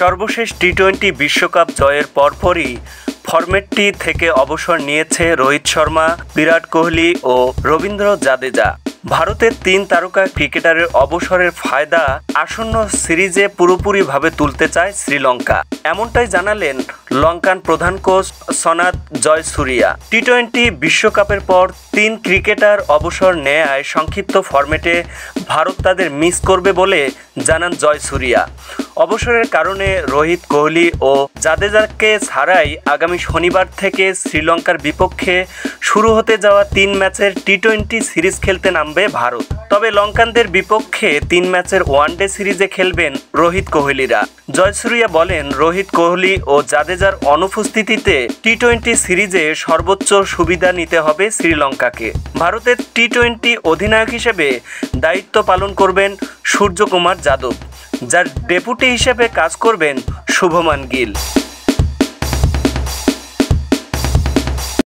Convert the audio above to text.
সর্বশেষ টি-20 বিশ্বকাপ জয়ের পরপরই ফরম্যাটটি থেকে অবসর নিয়েছে রোহিত শর্মা, বিরাট কোহলি ও রবীন্দ্র জাদেজা। ভারতের তিন তারকা ক্রিকেটারের অবসরের ফায়দা আসন্ন সিরিজে পুরোপুরিভাবে তুলতে চায় শ্রীলঙ্কা, এমনটাই জানালেন লঙ্কান প্রধান কোচ সনাথ জয়সুরিয়া। টি-20 বিশ্বকাপের পর তিন ক্রিকেটার অবসর নেয়ায় সংক্ষিপ্ত ফরম্যাটে ভারত তাদের মিস করবে বলে জানান জয়সুরিয়া। অবসরের কারণে রোহিত, কোহলি ও জাদেজাকে ছাড়াই আগামী শনিবার থেকে শ্রীলঙ্কার বিপক্ষে শুরু হতে যাওয়া 3 ম্যাচের টি-20 সিরিজ খেলতে নামবে ভারত। তবে লঙ্কানদের বিপক্ষে 3 ম্যাচের ওয়ানডে সিরিজে খেলবেন রোহিত, কোহলিরা। জয়সুরিয়া বলেন, রোহিত, কোহলি ও জাদেজার অনুপস্থিতিতে টি-20 সিরিজে সর্বোচ্চ সুবিধা নিতে হবে শ্রীলঙ্কাকে। ভারতের টি-20 অধিনায়ক হিসেবে দায়িত্ব পালন করবেন সূর্যকুমার যাদব, যার ডেপুটি হিসেবে কাজ করবেন শুভমান গিল।